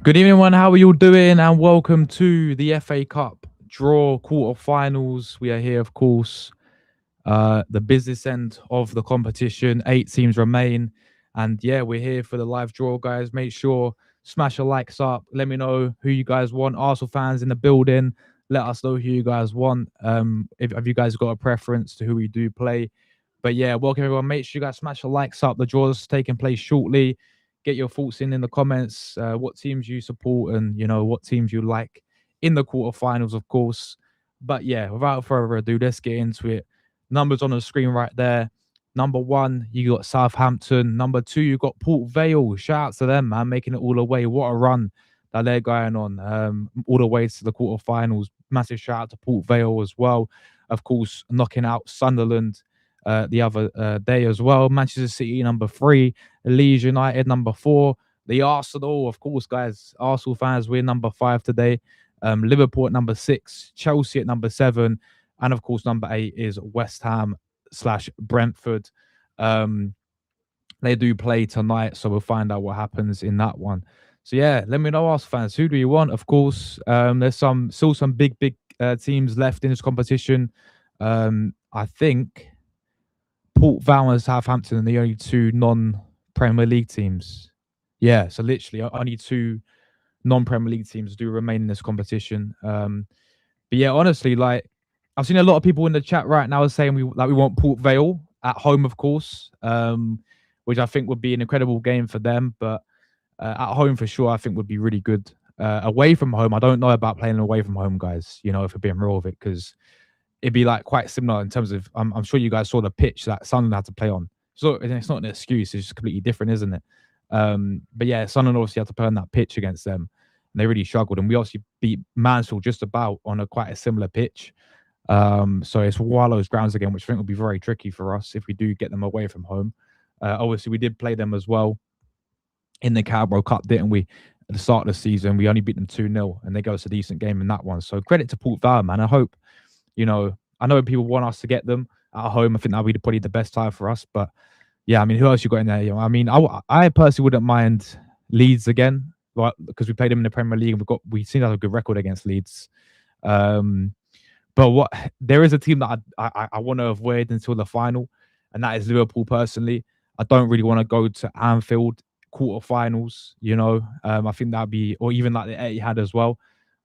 Good evening, everyone. How are you all doing? And welcome to the FA Cup draw quarterfinals. We are here, of course, the business end of the competition. 8 teams remain, and yeah, we're here for the live draw, guys. Make sure smash your likes up. Let me know who you guys want. Arsenal fans in the building. Let us know who you guys want. If have you guys got a preference to who we do play? But yeah, welcome everyone. Make sure you guys smash the likes up. The draw's taking place shortly. Get your thoughts in the comments. What teams you support and what teams you like in the quarterfinals, of course. But yeah, without further ado, let's get into it. Numbers on the screen right there. Number one, you got Southampton. Number two, you got Port Vale. Shout out to them, man, making it all the way. What a run that they're going on, all the way to the quarterfinals. Massive shout out to Port Vale as well. Of course, knocking out Sunderland the other day as well. Manchester City number three, Leeds United number four. The Arsenal, of course, guys. Arsenal fans, we're number five today. Liverpool at number six, Chelsea at number seven, and of course, number eight is West Ham slash Brentford. Um, they do play tonight, so we'll find out what happens in that one. So yeah, let me know, Arsenal fans, who do you want? Of course, there's still some big teams left in this competition. I think Port Vale and Southampton are the only two non-Premier League teams. Yeah, so literally only two non-Premier League teams do remain in this competition. But yeah, honestly, like I've seen a lot of people in the chat right now saying we want Port Vale at home, of course, which I think would be an incredible game for them. But at home for sure, I think would be really good. Away from home, I don't know about playing away from home, guys. If we're being real with it, because it'd be like quite similar in terms of I'm sure you guys saw the pitch that Sunderland had to play on. So it's not an excuse; it's just completely different, isn't it? But yeah, Sunderland obviously had to play on that pitch against them, and they really struggled. And we obviously beat Mansfield just about on a quite a similar pitch. So it's Wallows grounds again, which I think will be very tricky for us if we do get them away from home. Obviously, we did play them as well in the Carabao Cup, didn't we? At the start of the season, we only beat them 2-0, and they gave us a decent game in that one. So credit to Port Vale, man. I hope I know people want us to get them at home. I think that'll be probably the best time for us. But yeah, I mean, who else you got in there? I mean, I personally wouldn't mind Leeds again, right? Because we played them in the Premier League and we seem to have a good record against Leeds. But there is a team that I want to avoid until the final, and that is Liverpool. Personally, I don't really want to go to Anfield quarterfinals. I think that'd be, or even like the Etihad as well.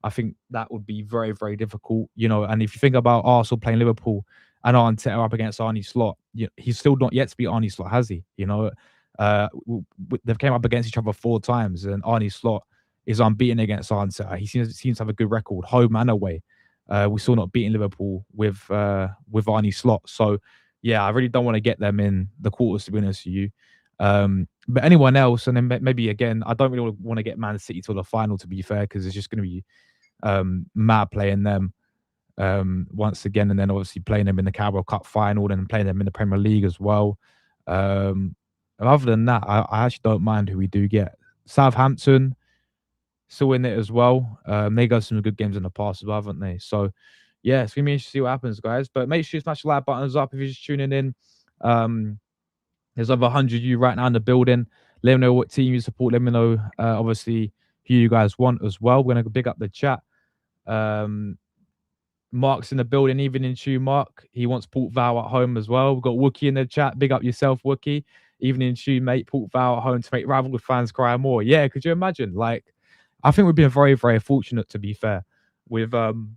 I think that would be very, very difficult, And if you think about Arsenal playing Liverpool and Arteta up against Arne Slot, he's still not yet to beat Arne Slot, has he? They've came up against each other 4 times, and Arne Slot is unbeaten against Arteta. He seems to have a good record, home and away. We're still not beating Liverpool with Arne Slot. So, yeah, I really don't want to get them in the quarters, to be honest with you. But anyone else, and then maybe again, I don't really want to get Man City till the final, to be fair, because it's just going to be mad playing them once again, and then obviously playing them in the Carabao Cup final, and playing them in the Premier League as well. Other than that, I actually don't mind who we do get. Southampton still in it as well. They got some good games in the past as well, haven't they? So yeah, it's gonna be interesting to see what happens, guys. But make sure you smash the like buttons up if you're just tuning in. There's over 100 of you right now in the building. Let me know what team you support. Let me know, obviously, who you guys want as well. We're going to big up the chat. Mark's in the building, even in tune, Mark. He wants Port Vale at home as well. We've got Wookie in the chat. Big up yourself, Wookie. Even in tune, mate. Port Vale at home to make rival fans cry more. Yeah, could you imagine? Like, I think we've been very, very fortunate, to be fair, with some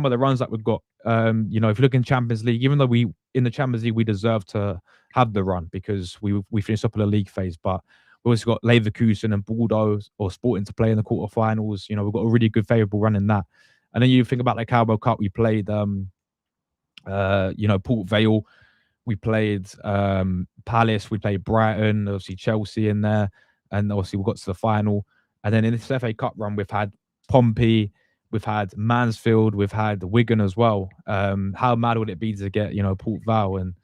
of the runs that we've got. If you look in Champions League, even though in the Champions League we deserve to have the run because we finished up in the league phase, but we also got Leverkusen and Bordeaux or Sporting to play in the quarterfinals. We've got a really good favourable run in that. And then you think about the Carabao Cup, we played Port Vale, we played Palace, we played Brighton, obviously Chelsea in there, and obviously we got to the final. And then in this FA Cup run, we've had Pompey, we've had Mansfield, we've had Wigan as well. How mad would it be to get, Port Vale? And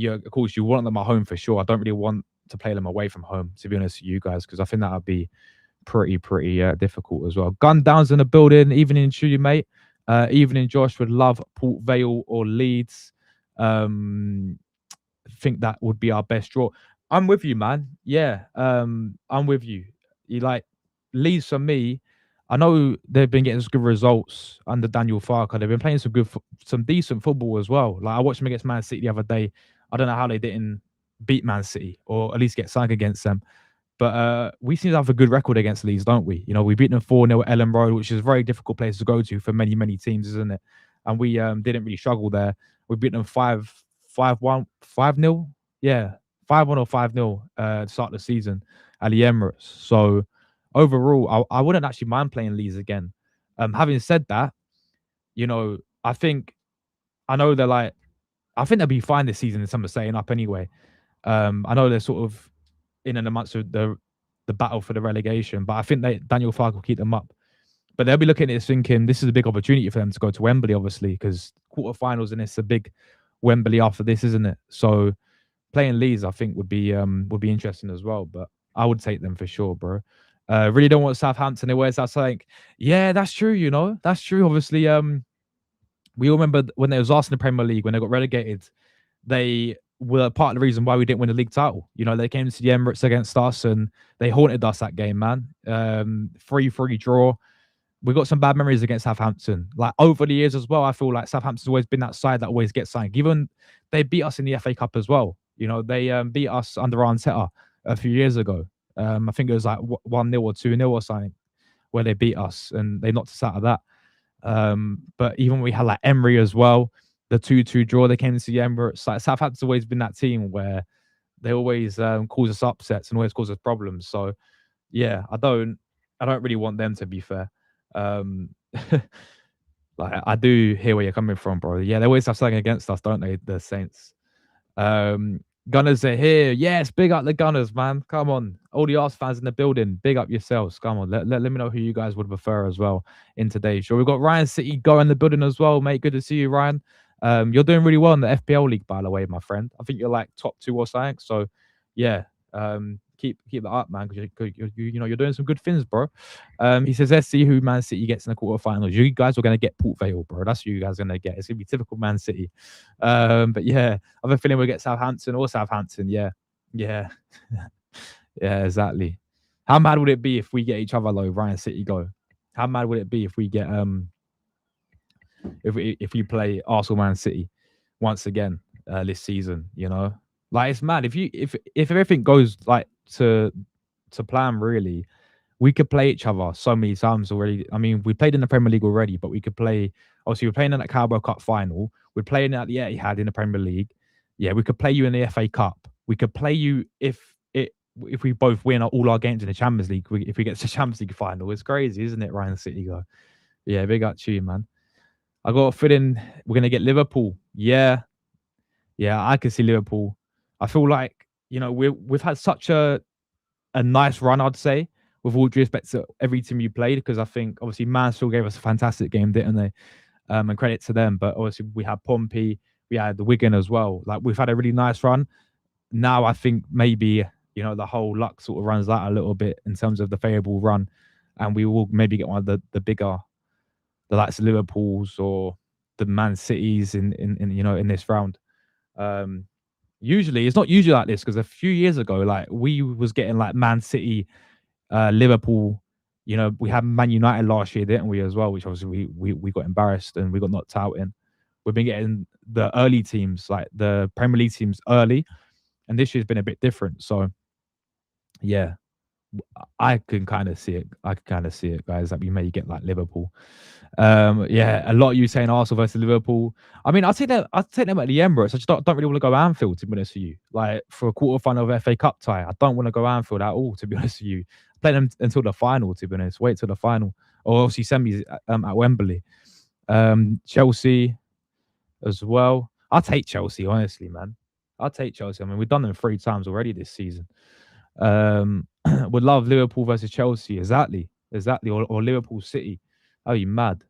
of course, you want them at home for sure. I don't really want to play them away from home, to be honest with you guys, because I think that would be pretty difficult as well. Gun Down's in the building. Evening to you, mate. Evening, Josh. Would love Port Vale or Leeds. Think that would be our best draw. I'm with you, man. Yeah, I'm with you. You like Leeds for me. I know they've been getting some good results under Daniel Farker. They've been playing some decent football as well. Like I watched them against Man City the other day. I don't know how they didn't beat Man City or at least get something against them. But we seem to have a good record against Leeds, don't we? You know, we beat them 4-0 at Ellen Road, which is a very difficult place to go to for many, many teams, isn't it? And we didn't really struggle there. We beat them 5-1, 5-0. Yeah, 5-1 or 5-0 to start the season at the Emirates. So overall, I wouldn't actually mind playing Leeds again. Having said that, you know, I know they're like, I think they'll be fine this season in terms of staying up anyway. I know they're sort of in and amongst the battle for the relegation, but I think Daniel Farke will keep them up. But they'll be looking at this thinking this is a big opportunity for them to go to Wembley, obviously, because quarterfinals and it's a big Wembley after this, isn't it? So playing Leeds, I think would be interesting as well. But I would take them for sure, bro. Really don't want Southampton. They where's that saying? Yeah, that's true. You know, that's true. Obviously, we all remember when they was last in the Premier League when they got relegated. They were part of the reason why we didn't win the league title. You know, they came to the Emirates against us and they haunted us that game, man. 3-3 draw. We got some bad memories against Southampton. Like over the years as well, I feel like Southampton's always been that side that always gets something. Even they beat us in the FA Cup as well. You know, they beat us under Arteta a few years ago. I think it was like 1-0 or 2-0 or something where they beat us and they knocked us out of that. But even we had like Emery as well, the 2-2 draw, they came to the Emirates. Like Southampton's always been that team where they always cause us upsets and always cause us problems. So yeah, I don't really want them, to be fair. Like I do hear where you're coming from, bro. Yeah, they always have something against us, don't they? The Saints. Gunners are here. Yes, big up the Gunners, man. Come on. All the Arsenal fans in the building, big up yourselves. Come on. Let me know who you guys would prefer as well in today's show. We've got Ryan City Go in the building as well, mate. Good to see you, Ryan. You're doing really well in the FPL league, by the way, my friend. I think you're like top 2 or something. So yeah, keep that up, man, because you know you're doing some good things, bro. He says, let's see who Man City gets in the quarterfinals. You guys are gonna get Port Vale, bro. That's who you guys are gonna get. It's gonna be typical Man City. But yeah, I have a feeling we'll get Southampton or Southampton. Yeah, yeah, yeah, exactly. How mad would it be if we get each other though, Ryan City Go? How mad would it be if we get if we play Arsenal Man City once again this season? You know, like it's mad. If everything goes like to plan, really, we could play each other so many times already. I mean, we played in the Premier League already, but we could play. Obviously, we're playing in that Carabao Cup final. We're playing at the Etihad in the Premier League. Yeah, we could play you in the FA Cup. We could play you if we both win all our games in the Champions League. If we get to the Champions League final, it's crazy, isn't it, Ryan City Go? Yeah, big up to you, man. I got a feeling we're gonna get Liverpool. Yeah, yeah, I can see Liverpool. I feel like we've had such a nice run, I'd say, with all due respect to every team you played, because I think obviously Mansfield gave us a fantastic game, didn't they? And credit to them. But obviously we had Pompey, we had the Wigan as well. Like we've had a really nice run. Now I think maybe the whole luck sort of runs out a little bit in terms of the favourable run, and we will maybe get one of the bigger, the likes of Liverpool's or the Man Cities in this round. Usually it's not usually like this, because a few years ago, like we was getting like Man City, Liverpool. We had Man United last year, didn't we, as well? Which obviously we got embarrassed and we got knocked out in. We've been getting the early teams, like the Premier League teams, early, and this year's been a bit different. So yeah, I can kind of see it, guys, that we may get like Liverpool. Yeah, a lot of you saying Arsenal versus Liverpool. I mean, I'll take them at the Emirates. I just don't really want to go Anfield, to be honest with you. Like for a quarterfinal of FA Cup tie, I don't want to go Anfield at all, to be honest with you. Play them until the final, to be honest. Wait till the final, or obviously semis at Wembley. Chelsea as well. I'll take Chelsea, honestly, man. I'll take Chelsea. I mean, we've done them 3 times already this season. Would love Liverpool versus Chelsea. Exactly. Or Liverpool City. Oh, you mad?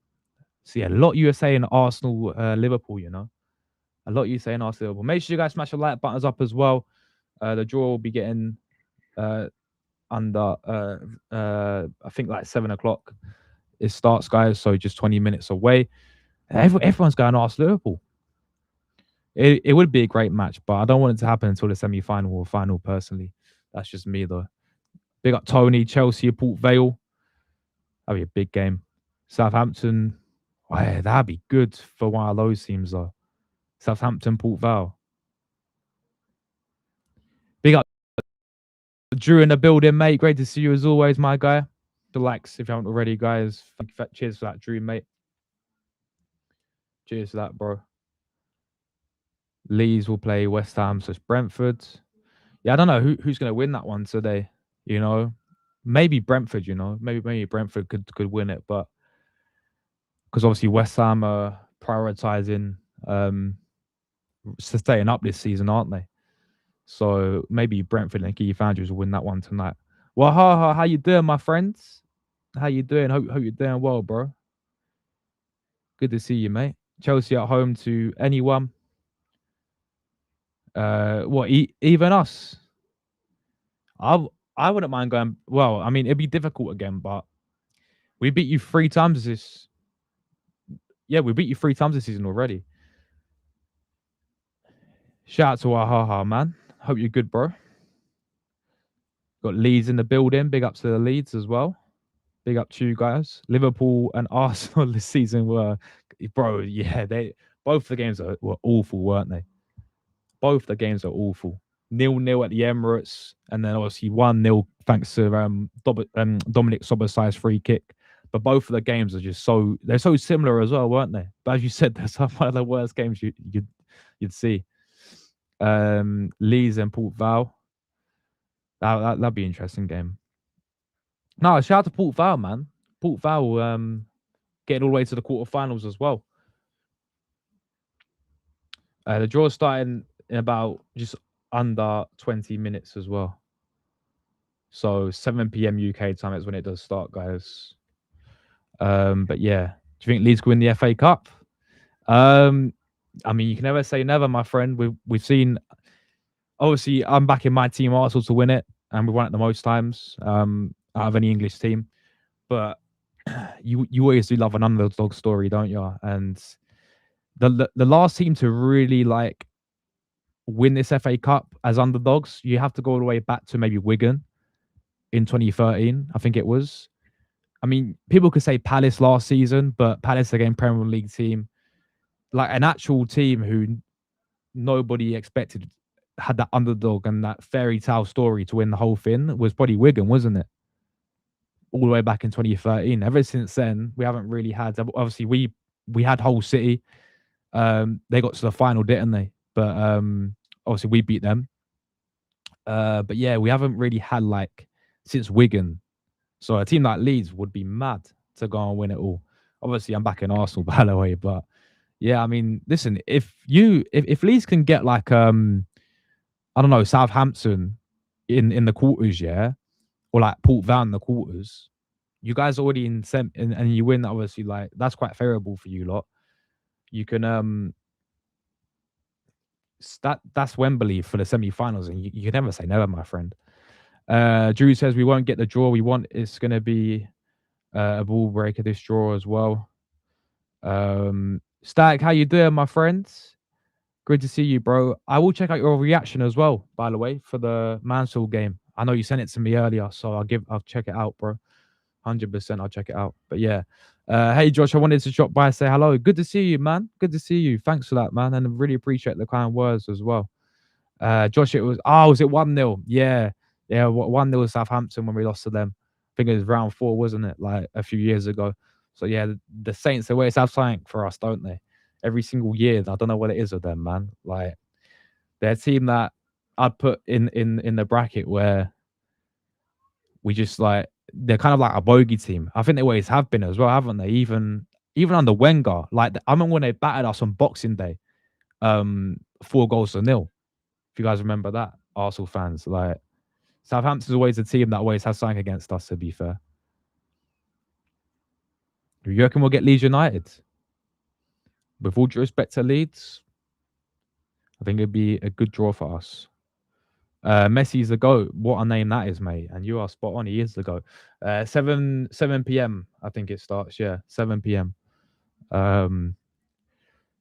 So yeah, a lot you are saying Arsenal, Liverpool. A lot you saying Arsenal, Liverpool. Make sure you guys smash the like buttons up as well. The draw will be getting under I think like 7:00 it starts, guys. So just 20 minutes away. Everyone's going Arsenal, Liverpool. It would be a great match, but I don't want it to happen until the semi-final or final. Personally, that's just me though. Big up Tony, Chelsea, Port Vale. That'd be a big game. Southampton. Oh, yeah, that'd be good for one of those teams though. Southampton, Port Vale. Big up Drew in the building, mate. Great to see you as always, my guy. Relax if you haven't already, guys. Cheers for that, Drew, mate. Cheers for that, bro. Leeds will play West Ham / Brentford. Yeah, I don't know who's going to win that one today. You know, maybe Brentford. You know, maybe Brentford could win it, but because obviously West Ham are prioritizing staying up this season, aren't they? So maybe Brentford and Keith Andrews will win that one tonight. Well, how you doing, my friends? How you doing? Hope you're doing well, bro. Good to see you, mate. Chelsea at home to anyone. What? Even us? I wouldn't mind going. Well, I mean, it'd be difficult again, but we beat you 3 times this. Yeah, we beat you 3 times this season already. Shout out to Wahaha, man. Hope you're good, bro. Got Leeds in the building. Big up to the Leeds as well. Big up to you guys. Liverpool and Arsenal this season were, bro. Yeah, both the games were awful, weren't they? Both the games are awful. 0-0 at the Emirates, and then obviously 1-0 thanks to Dominic Soboslai's free kick. But both of the games are just they're so similar as well, weren't they? But as you said, that's one of the worst games you'd see. Leeds and Port Vale. That'd be an interesting game. No, shout out to Port Vale, man. Port Vale getting all the way to the quarterfinals as well. The draw's starting in about just under 20 minutes as well. So 7 p.m. UK time is when it does start, guys. But yeah, do you think Leeds can win the FA Cup? I mean, you can never say never, my friend. We've seen. Obviously, I'm backing my team Arsenal to win it, and we won it the most times out of any English team. But you always do love an underdog story, don't you? And the last team to really like win this FA Cup as underdogs, you have to go all the way back to maybe Wigan in 2013, I think it was. I mean, people could say Palace last season, but Palace again, Premier League team, like an actual team who nobody expected had that underdog and that fairy tale story to win the whole thing was probably Wigan, wasn't it? All the way back in 2013. Ever since then, we haven't really had. Obviously, we had Hull City. They got to the final, didn't they? But obviously, we beat them. But yeah, we haven't really had like since Wigan. So a team like Leeds would be mad to go and win it all. Obviously, I'm back in Arsenal, by the way. But yeah, I mean, listen, if Leeds can get like I don't know, Southampton in the quarters, yeah, or like Port Vale in the quarters, you guys are already in and you win. Obviously, like that's quite favorable for you lot. You can that's Wembley for the semi-finals, and you can never say never, my friend. Drew says we won't get the draw we want. It's going to be a ball breaker this draw as well. Stack, how you doing, my friends? Good to see you, bro. I will check out your reaction as well, by the way, for the Mansell game. I know you sent it to me earlier, so I'll check it out, bro. 100%, I'll check it out. But yeah, hey Josh, I wanted to drop by and say hello. Good to see you, man. Good to see you. Thanks for that, man, and I really appreciate the kind words as well. Josh, was it 1-0? Yeah, 1-0 Southampton when we lost to them. I think it was round 4, wasn't it? Like a few years ago. So yeah, the Saints, they always have something for us, don't they? Every single year. I don't know what it is with them, man. Like they're a team that I'd put in the bracket where we just like they're kind of like a bogey team. I think they always have been as well, haven't they? Even under Wenger, like I remember when they battered us on Boxing Day, 4-0. If you guys remember that, Arsenal fans, like Southampton's always a team that always has something against us. To be fair, you reckon we'll get Leeds United? With all due respect to Leeds, I think it'd be a good draw for us. Messi's the GOAT. What a name that is, mate. And you are spot on. He is the GOAT. 7 p.m. I think it starts. Yeah, 7 p.m.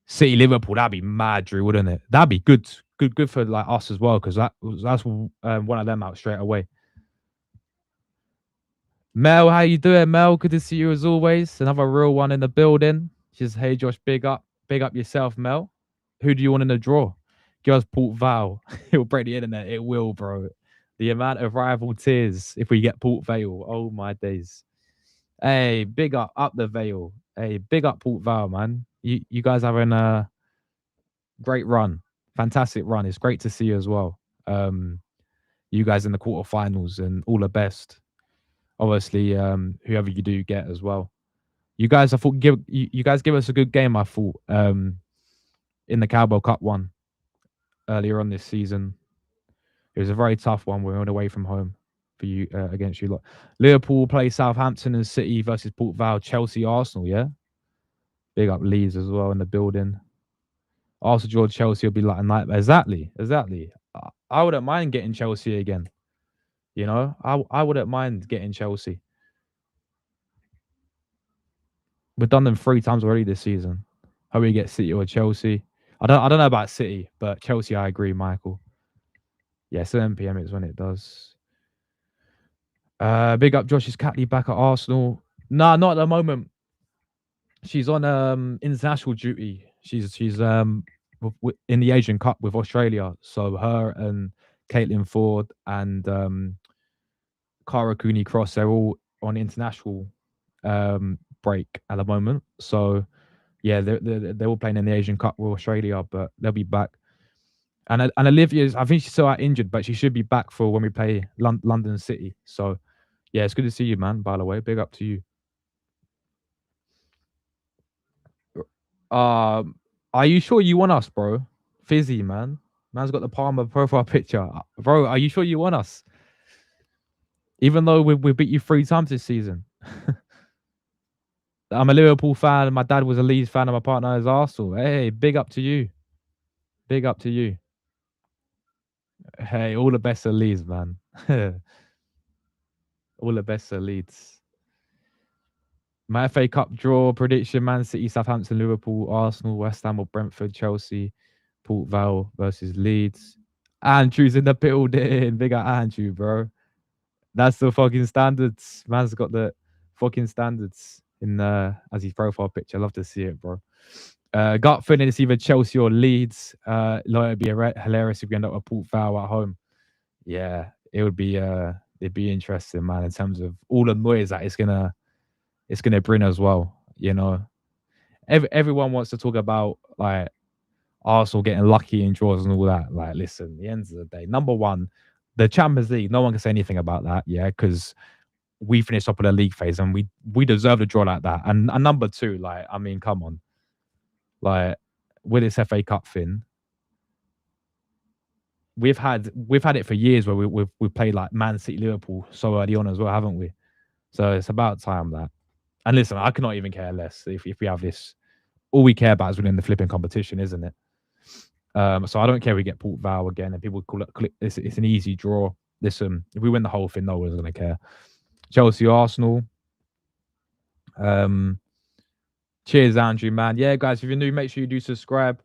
City Liverpool. That'd be mad, Drew, wouldn't it? That'd be good. Good for like us as well, because that's one of them out straight away. Mel, how you doing, Mel? Good to see you as always. Another real one in the building. Just hey, Josh, big up yourself, Mel. Who do you want in the draw? Give us Port Vale. It will break the internet. It will, bro. The amount of rival tears if we get Port Vale. Oh my days. Hey, big up the Vale. Hey, big up Port Vale, man. You guys having a great run, fantastic run. It's great to see you as well. You guys in the quarterfinals and all the best. Obviously, whoever you do get as well. You guys, I thought you guys give us a good game. I thought in the Carabao Cup one earlier on this season. It was a very tough one. We went away from home for you against you lot. Liverpool play Southampton and City versus Port Vale, Chelsea, Arsenal. Yeah, big up Leeds as well in the building. Arsenal, George, Chelsea will be like a nightmare. Exactly. I wouldn't mind getting Chelsea again. You know, I wouldn't mind getting Chelsea. We've done them 3 times already this season. How we get City or Chelsea? I don't know about City, but Chelsea, I agree, Michael. Yeah, 7 p.m. is when it does. Big up Josh's Catley back at Arsenal. Nah, not at the moment. She's on international duty. In the Asian Cup with Australia. So her and Caitlin Ford and Cara Cooney Cross, they're all on international break at the moment. So yeah, they're all playing in the Asian Cup with Australia, but they'll be back. And Olivia's, I think she's still out injured, but she should be back for when we play London City. So yeah, it's good to see you, man. By the way, big up to you. Are you sure you want us, bro? Fizzy, man. Man's got the Palmer profile picture, bro. Are you sure you want us? Even though we beat you 3 times this season. I'm a Liverpool fan. My dad was a Leeds fan, and my partner is Arsenal. Hey, big up to you. Big up to you. Hey, all the best to Leeds, man. All the best to Leeds. My FA Cup draw prediction: Man City, Southampton, Liverpool, Arsenal, West Ham or Brentford, Chelsea, Port Vale versus Leeds. Andrew's in the building. Big up Andrew, bro. That's the fucking standards. Man's got the fucking standards in as his profile picture. I love to see it, bro. Gut feeling it's either Chelsea or Leeds. It'd be hilarious if we end up with Port Vale at home. Yeah, it would be it'd be interesting, man, in terms of all the noise that it's gonna bring as well. You know, everyone wants to talk about like Arsenal getting lucky in draws and all that. Like, listen, the end of the day, number one, the Champions League, no one can say anything about that, yeah, because we finished up in the league phase and we deserve a draw like that. And number two, like, I mean, come on, like with this FA Cup thing, we've had it for years where we've played like Man City, Liverpool so early on as well, haven't we? So it's about time that. And listen, I cannot even care less if we have this. All we care about is winning the flipping competition, isn't it? So I don't care if we get Port Vale again and people call it it's an easy draw. Listen, if we win the whole thing, no one's gonna care. Chelsea, Arsenal. Cheers, Andrew, man. Yeah, guys, if you're new, make sure you do subscribe.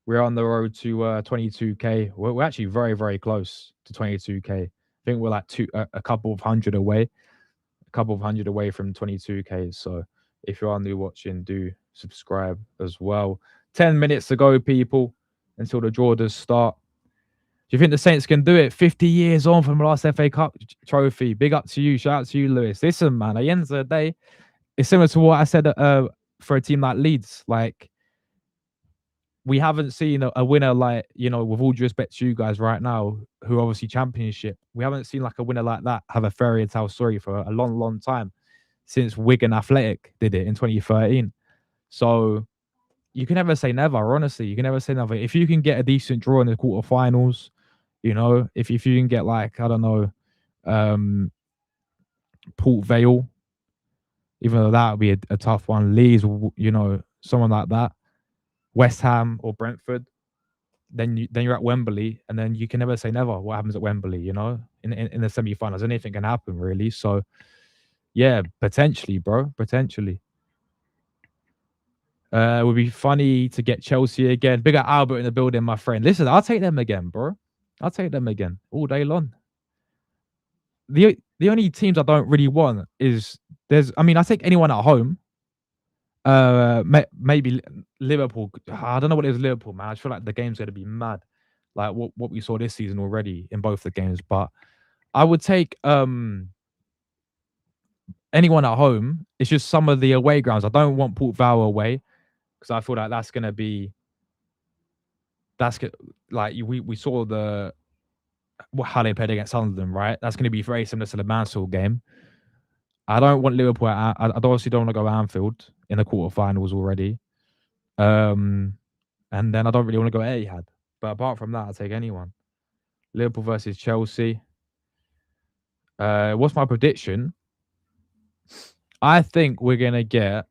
We're on the road to 22k. We're actually very, very close to 22k. I think we're like a couple of hundred away. A couple of hundred away from 22k. So if you are new watching, do subscribe as well. 10 minutes to go, people, until the draw does start. Do you think the Saints can do it? 50 years on from the last FA Cup trophy. Big up to you. Shout out to you, Lewis. Listen, man, at the end of the day, it's similar to what I said for a team like Leeds. Like, we haven't seen a winner like, you know, with all due respect to you guys right now, who obviously championship, we haven't seen like a winner like that have a fairy tale story for a long, long time since Wigan Athletic did it in 2013. So you can never say never, honestly. You can never say never. If you can get a decent draw in the quarterfinals, you know, if you can get like, I don't know, Port Vale, even though that would be a tough one, Leeds, you know, someone like that, West Ham or Brentford, then you're at Wembley, and then you can never say never. What happens at Wembley, you know, in the semi-finals, anything can happen, really. So, yeah, potentially, bro, potentially. It would be funny to get Chelsea again. Big up Albert in the building, my friend. Listen, I'll take them again, bro. I'll take them again all day long. The only teams I don't really want is I mean, I take anyone at home. Maybe Liverpool. I don't know what it is, Liverpool, man. I just feel like the game's gonna be mad, like what we saw this season already in both the games. But I would take anyone at home. It's just some of the away grounds. I don't want Port Vale away because I feel like that's gonna be like we saw how they played against Sunderland, right? That's gonna be very similar to the Mansell game. I don't want Liverpool. I obviously don't want to go Anfield in the quarterfinals already. Um, and then I don't really want to go Etihad. But apart from that, I'll take anyone. Liverpool versus Chelsea. What's my prediction? I think we're gonna get.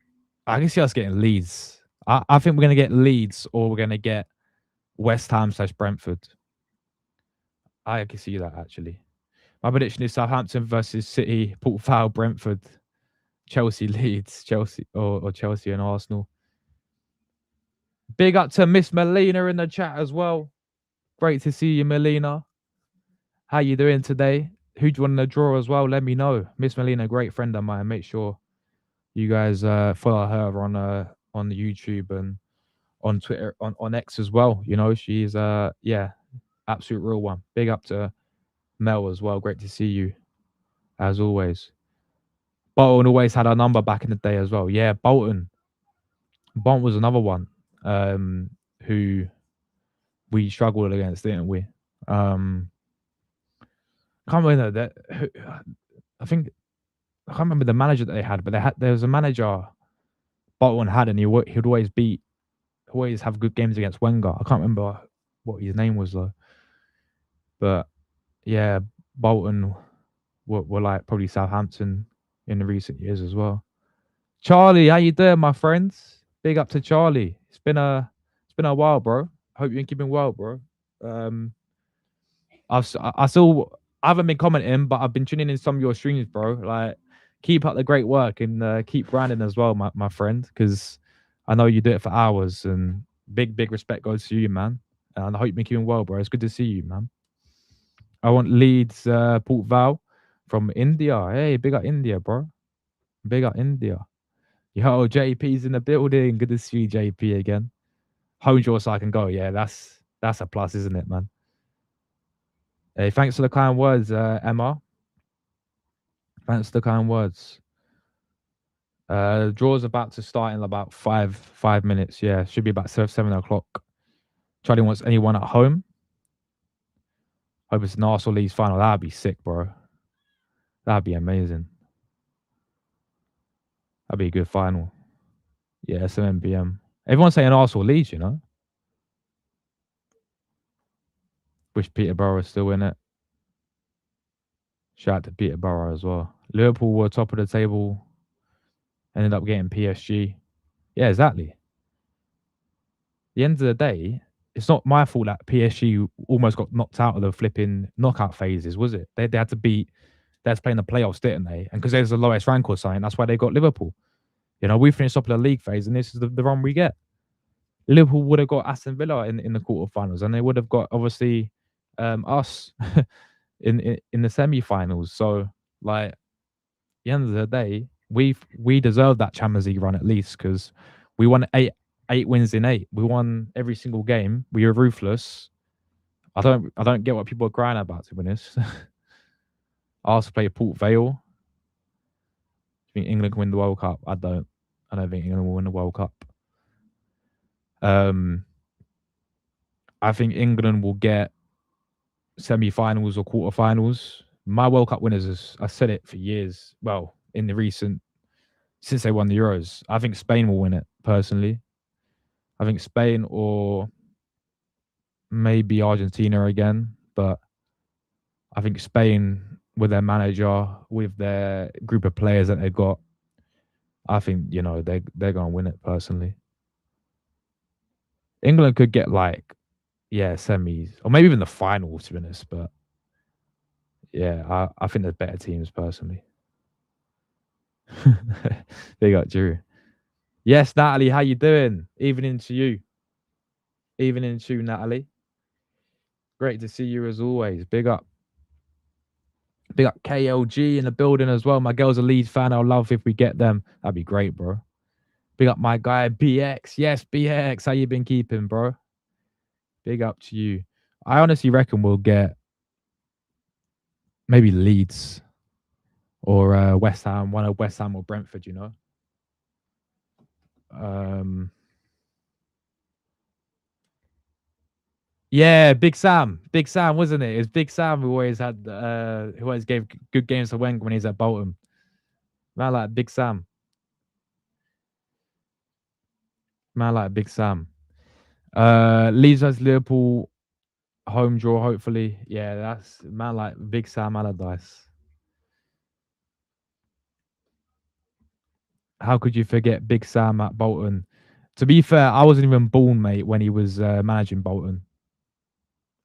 I can see us getting Leeds. I think we're gonna get Leeds, or we're gonna get West Ham/Brentford. I can see that actually. My prediction is Southampton versus City, Port Vale, Brentford, Chelsea, Leeds, Chelsea, or Chelsea and Arsenal. Big up to Miss Melina in the chat as well. Great to see you, Melina. How you doing today? Who do you want to draw as well? Let me know. Miss Melina, great friend of mine. Make sure you guys follow her on the YouTube and on Twitter, on X as well. You know, she's yeah, absolute real one. Big up to Mel as well. Great to see you as always. Bolton always had our number back in the day as well. Yeah, Bolton. Bolton was another one who we struggled against, didn't we? Can't remember that. I think I can't remember the manager that they had, but there was a manager Bolton had, and he'd always have good games against Wenger. I can't remember what his name was though. But yeah, Bolton were like probably Southampton in the recent years as well. Charlie, how you doing, my friends? Big up to Charlie. It's been a while, bro. Hope you're keeping well, bro. I haven't been commenting, but I've been tuning in some of your streams, bro. Like, keep up the great work and keep grinding as well, my friend, because I know you do it for hours. And big respect goes to you, man. And I hope you're keeping well, bro. It's good to see you, man. I want Leeds, Port Vale from India. Hey, big up India, bro. Big up India. Yo, JP's in the building. Good to see you, JP, again. Home draw so I can go. Yeah, that's a plus, isn't it, man? Hey, thanks for the kind words, Emma. Thanks for the kind words. Draw's about to start in about five minutes. Yeah, should be about 7 o'clock. Charlie wants anyone at home. Hope it's an Arsenal Leeds final. That'd be sick, bro. That'd be amazing. That'd be a good final. Yeah, 7 p.m. Everyone's saying Arsenal Leeds, you know. Wish Peterborough was still in it. Shout out to Peterborough as well. Liverpool were top of the table. Ended up getting PSG. Yeah, exactly. At the end of the day, it's not my fault that PSG almost got knocked out of the flipping knockout phases, was it? They had to play in the playoffs, didn't they? And because there's the lowest rank or something, that's why they got Liverpool. You know, we finished top of the league phase, and this is the run we get. Liverpool would have got Aston Villa in the quarterfinals, and they would have got obviously us in the semi-finals. So, like, at the end of the day, we deserve that Champions League run at least because we won eight wins in 8. We won every single game. We were ruthless. I don't get what people are crying about, to be honest. Arsenal play Port Vale. I think England can win the World Cup. I don't think England will win the World Cup. I think England will get semi-finals or quarterfinals. My World Cup winners is, I said it for years. Well, since they won the Euros, I think Spain will win it personally. I think Spain or maybe Argentina again, but I think Spain with their manager, with their group of players that they've got, I think, you know, they're going to win it personally. England could get semis or maybe even the finals, to be honest, but yeah, I think there's better teams personally. They got Drew. Yes, Natalie, how you doing? Evening to you. Evening to you, Natalie. Great to see you as always. Big up. Big up KLG in the building as well. My girl's a Leeds fan. I'll love if we get them. That'd be great, bro. Big up my guy BX. Yes, BX. How you been keeping, bro? Big up to you. I honestly reckon we'll get maybe Leeds or West Ham, one of West Ham or Brentford, you know. Um, yeah, Big Sam, wasn't it? It was Big Sam who always had, who always gave good games to Wenger when he's at Bolton. Man, like Big Sam. Man, like Big Sam. Leeds versus Liverpool, home draw, hopefully. Yeah, that's man like Big Sam Allardyce. How could you forget Big Sam at Bolton? To be fair, I wasn't even born, mate, when he was managing Bolton.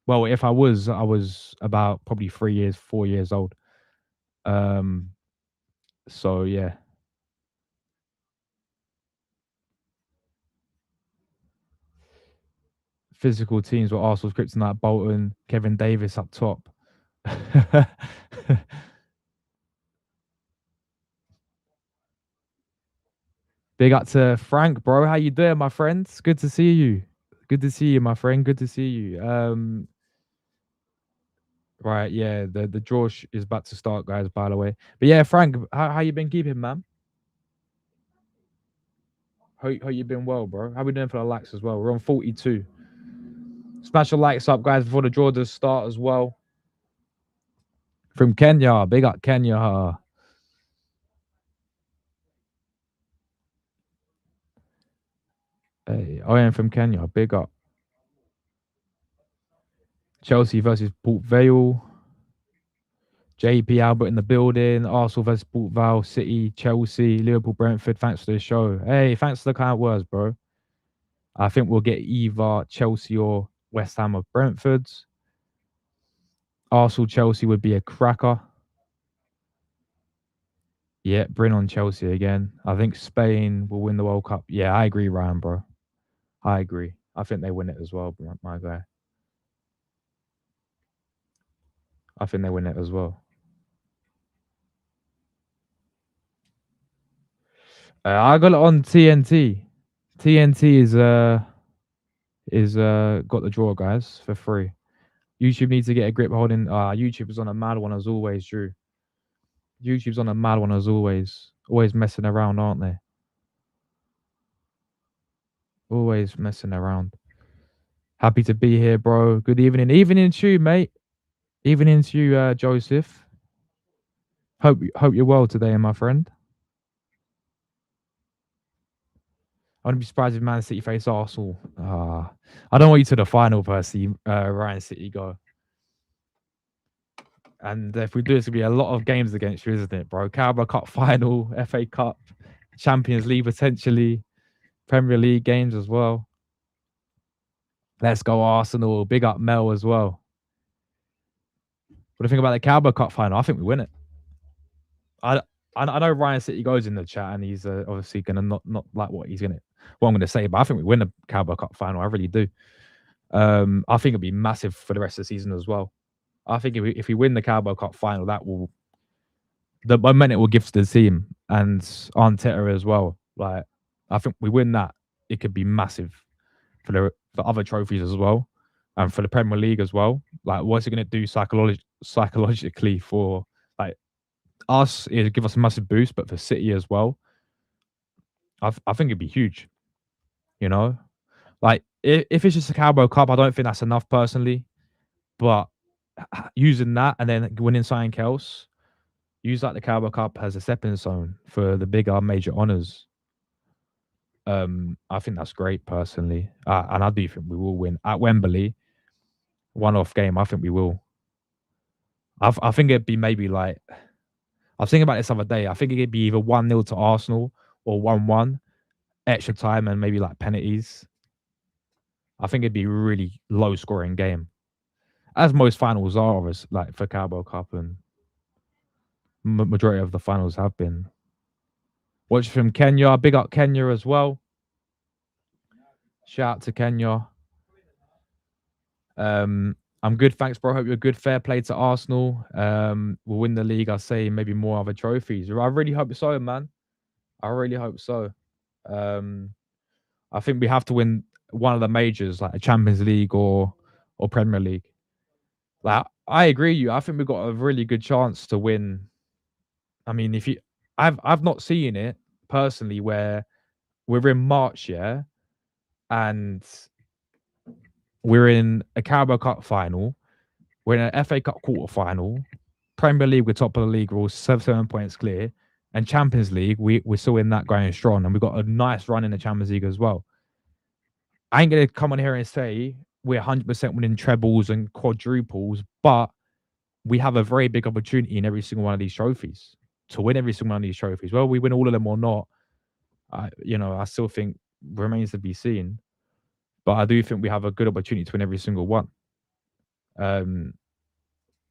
Well, if I was about probably 3 years, 4 years old. Um, so yeah, physical teams were Arsenal's kryptonite, Bolton, Kevin Davis up top. Big up to Frank, bro. How you doing, my friends? Good to see you. Good to see you, my friend. Good to see you. Right, yeah, the draw is about to start, guys. By the way, but yeah, Frank, how you been keeping, man? Hope you been well, bro. How we doing for the likes as well? We're on 42. Smash the likes up, guys, before the draw does start as well. From Kenya, big up Kenya. Hey, I am from Kenya. Big up. Chelsea versus Port Vale. JP Albert in the building. Arsenal versus Port Vale. City, Chelsea, Liverpool, Brentford. Thanks for the show. Hey, thanks for the kind words, bro. I think we'll get either Chelsea or West Ham or Brentford. Arsenal, Chelsea would be a cracker. Yeah, bring on Chelsea again. I think Spain will win the World Cup. Yeah, I agree, Ryan, bro. I agree. I think they win it as well, my guy. I think they win it as well. I got it on TNT. TNT is got the draw, guys, for free. YouTube needs to get a grip holding. YouTube is on a mad one as always, Drew. YouTube's on a mad one as always. Always messing around, aren't they? Always messing around. Happy to be here, bro. Good evening. Evening to you, mate. Evening to you, Joseph. Hope you're well today, my friend. I wouldn't be surprised if Man City face Arsenal. I don't want you to the final, Percy. Ryan City go. And if we do, it's gonna be a lot of games against you, isn't it, bro? Carabao Cup final, FA Cup, Champions League potentially, Premier League games as well. Let's go Arsenal. Big up Mel as well. What do you think about the Carabao Cup final? I think we win it. I I know Ryan City goes in the chat and he's obviously gonna not like what I'm gonna say, but I think we win the Carabao Cup final. I really do. I think it'll be massive for the rest of the season as well. I think if we win the Carabao Cup final, that will the momentum it will give to the team and Arteta as well. Like I think we win that, it could be massive for other trophies as well, and for the Premier League as well. Like what's it going to do psychologically for like us? It'll give us a massive boost, but for City as well, I think it'd be huge. You know, like if it's just a Carabao Cup, I don't think that's enough personally. But using that and then winning something else, use like the Carabao Cup as a stepping stone for the bigger major honors. I think that's great personally, and I do think we will win at Wembley. One-off game, I think we will. I think it'd be maybe like I was thinking about this other day. I think it'd be either 1-0 to Arsenal or 1-1, extra time and maybe like penalties. I think it'd be a really low scoring game, as most finals are, like for Carabao Cup and majority of the finals have been. Watch from Kenya. Big up Kenya as well. Shout out to Kenya. I'm good, thanks, bro. Hope you're good. Fair play to Arsenal. We'll win the league. I say maybe more other trophies. I really hope so, man. I really hope so. Um, I think we have to win one of the majors, like a Champions League or Premier League. Like I agree with you. I think we've got a really good chance to win. I mean, if you, I've not seen it personally where we're in March, yeah, and we're in a Carabao Cup final, we're in an FA Cup quarter final, Premier League, we're top of the league, we're all 7 points clear, and Champions League, we're still in that going strong, and we've got a nice run in the Champions League as well. I ain't gonna come on here and say we're 100% winning trebles and quadruples, but we have a very big opportunity in every single one of these trophies to win every single one of these trophies. Well, we win all of them or not, I still think remains to be seen. But I do think we have a good opportunity to win every single one. Um,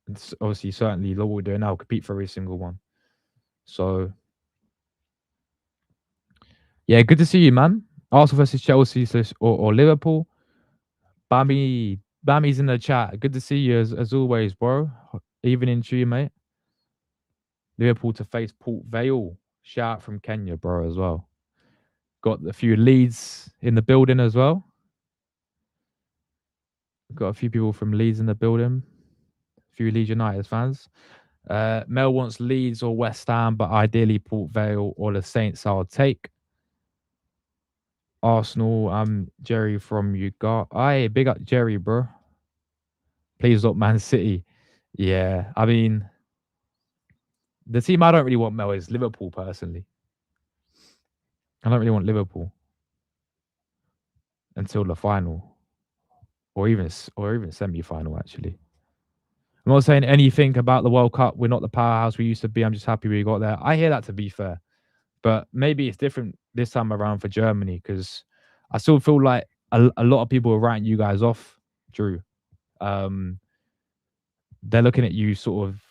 it's obviously, certainly, what we're doing now, compete for every single one. So, yeah, good to see you, man. Arsenal versus Chelsea or Liverpool. Bami's in the chat. Good to see you as always, bro. Evening to you, mate. Liverpool to face Port Vale. Shout out from Kenya, bro, as well. Got a few Leeds in the building as well. Got a few people from Leeds in the building. A few Leeds United fans. Mel wants Leeds or West Ham, but ideally Port Vale or the Saints I'll take. Arsenal, I'm Jerry from Uganda. Aye, big up Jerry, bro. Please not Man City. Yeah, I mean, the team I don't really want, Mel, is Liverpool, personally. I don't really want Liverpool until the final, or even semi-final, actually. I'm not saying anything about the World Cup. We're not the powerhouse we used to be. I'm just happy we got there. I hear that, to be fair. But maybe it's different this time around for Germany, because I still feel like a lot of people are writing you guys off, Drew. Um, they're looking at you, sort of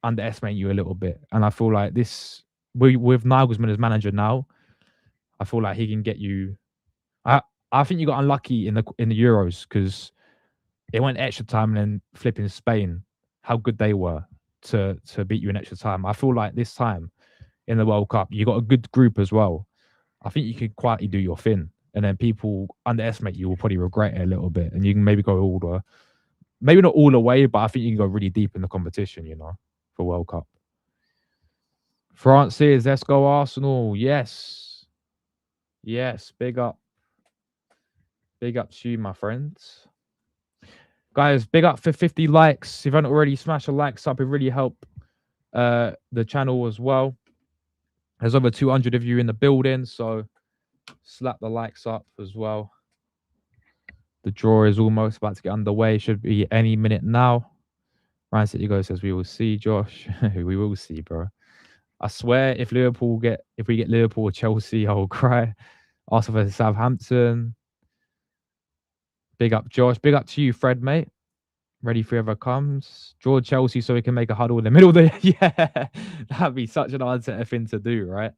underestimating you a little bit. And I feel like with Nagelsmann as manager now, I feel like he can get you. I think you got unlucky in the Euros, because it went extra time and then flipping Spain, how good they were to beat you in extra time. I feel like this time in the World Cup, you got a good group as well. I think you could quietly do your thing, and then people underestimate you will probably regret it a little bit, and you can maybe go maybe not all the way, but I think you can go really deep in the competition, for World Cup. Francis, let's go Arsenal. Yes. Yes, big up to you, my friends. Guys, big up for 50 likes. If you haven't already, smash the likes up. It really help the channel as well. There's over 200 of you in the building, so slap the likes up as well. The draw is almost about to get underway. Should be any minute now. Ryan City Go says we will see, Josh. We will see, bro. I swear, if we get Liverpool or Chelsea, I will cry. Arsenal versus Southampton. Big up, Josh. Big up to you, Fred, mate. Ready for whoever comes. Draw Chelsea so we can make a huddle in the middle of the. Yeah, that'd be such an unset thing to do, right?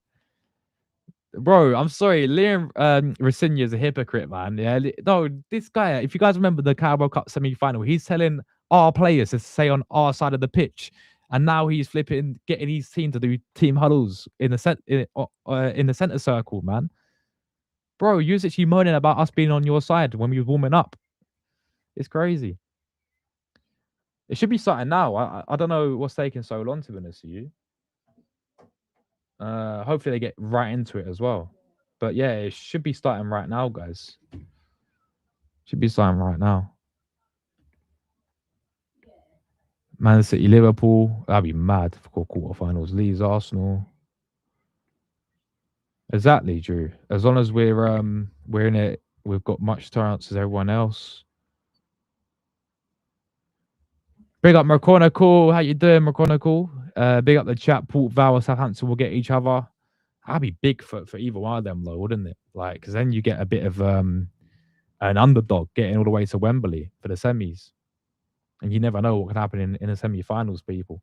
Bro, I'm sorry. Liam Rasinha is a hypocrite, man. Yeah, no, this guy, if you guys remember the Carabao Cup semi-final, he's telling our players to stay on our side of the pitch. And now he's getting his team to do team huddles in the center circle, man. Bro, you was actually moaning about us being on your side when we were warming up. It's crazy. It should be starting now. I don't know what's taking so long, to be honest with you. Hopefully they get right into it as well. But yeah, it should be starting right now, guys. Should be starting right now. Man City, Liverpool. That'd be mad for quarterfinals. Leeds, Arsenal. Exactly, Drew. As long as we're in it, we've got much chance as everyone else. Big up McConaughey. How you doing, McConaughey? Big up the chat. Port Vale, Southampton will get each other. That'd be big for either one of them, though, wouldn't it? Like, because then you get a bit of an underdog getting all the way to Wembley for the semis, and you never know what could happen in the semi-finals, people.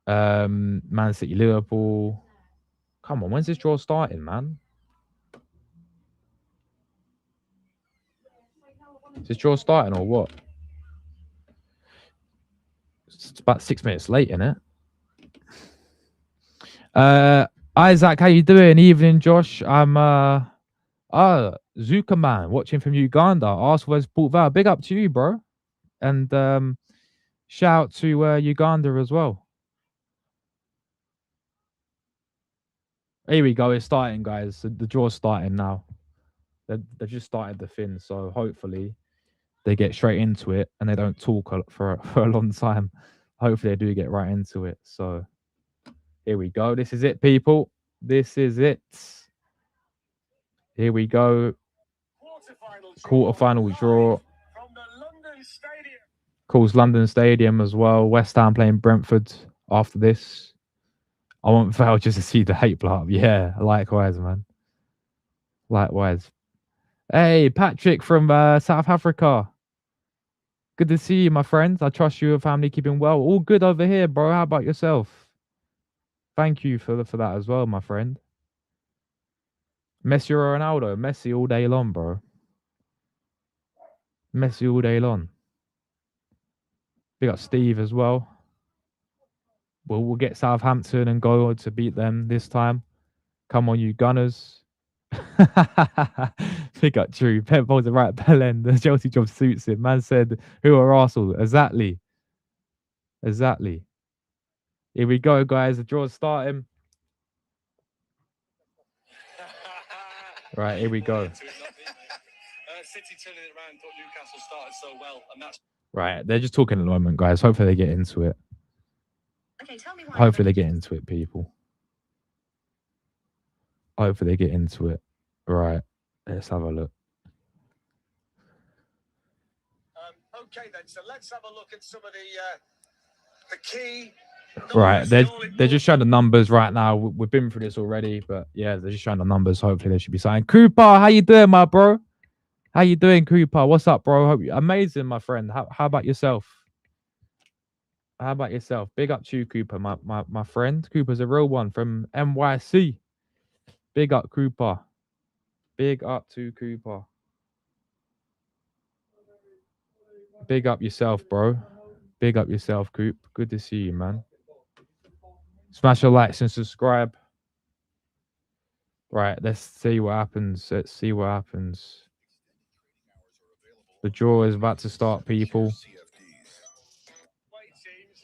Man City, Liverpool. Come on, when's this draw starting, man? Is this draw starting or what? It's about 6 minutes late, isn't it? Isaac, how you doing? Evening, Josh. I'm Zuka man, watching from Uganda. Arsenal vs Port Vale. Big up to you, bro. And shout out to Uganda as well. Here we go. It's starting, guys. The draw's starting now. They've just started the thing, so hopefully they get straight into it and they don't talk for a long time. Hopefully they do get right into it. So here we go. This is it, people. This is it. Here we go. Quarterfinal draw. Calls London Stadium as well. West Ham playing Brentford after this. I want Vale just to see the hate blow up. Yeah, likewise, man. Likewise. Hey, Patrick from South Africa. Good to see you, my friends. I trust you and family keeping well. All good over here, bro. How about yourself? Thank you for that as well, my friend. Messi or Ronaldo? Messi all day long, bro. Messi all day long. We got Steve as well. We'll get Southampton and go on to beat them this time. Come on, you Gunners. Pick up Drew. Pep holds the right bell end. The Chelsea job suits him. Man said, who are Arsenal? Exactly. Exactly. Here we go, guys. The draw's starting. Right, here we go. Right, they're just talking at the moment, guys. Hopefully they get into it. Hopefully they get into it, people. Hopefully they get into it. Right, let's have a look. Okay, then. So let's have a look at some of the key. Right, they're just showing the numbers right now. We've been through this already, but yeah, they're just showing the numbers. Hopefully they should be signed. Cooper, how you doing, my bro? How you doing, Cooper? What's up, bro? Hope you amazing, my friend. How about yourself? How about yourself? Big up to you, Cooper, my friend. Cooper's a real one from NYC. Big up, Cooper. Big up to Cooper. Big up yourself, bro. Big up yourself, Coop. Good to see you, man. Smash the likes and subscribe. Right, let's see what happens. Let's see what happens. The draw is about to start, people.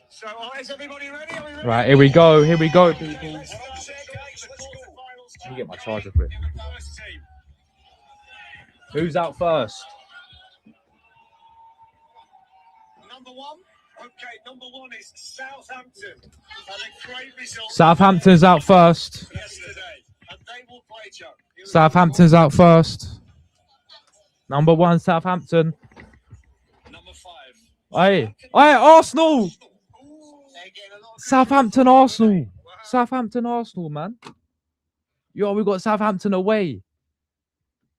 So, is everybody ready? Right, here we go. Here we go, people. Let me get my charger quick. Who's out first? Number one. Okay, number one is Southampton. Southampton's out first. Southampton's out first. Number one, Southampton. Number 5. Hey, Arsenal. Southampton, Arsenal. Southampton, Arsenal, man. Yo, we got Southampton away.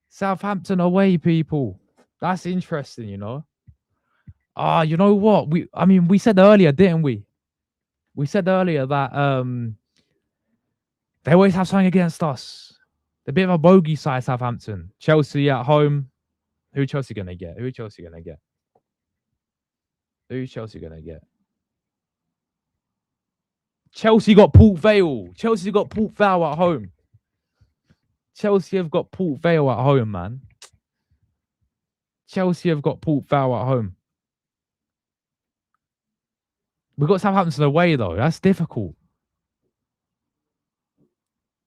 Southampton away, people. That's interesting, you know. You know what? We said earlier, didn't we? We said earlier that they always have something against us. They're a bit of a bogey side, Southampton. Chelsea at home. Who Chelsea gonna get? Who Chelsea gonna get? Who Chelsea gonna get? Chelsea got Port Vale. Chelsea got Port Vale at home. Chelsea have got Port Vale at home, man. Chelsea have got Port Vale at home. We've got Southampton away, though. That's difficult.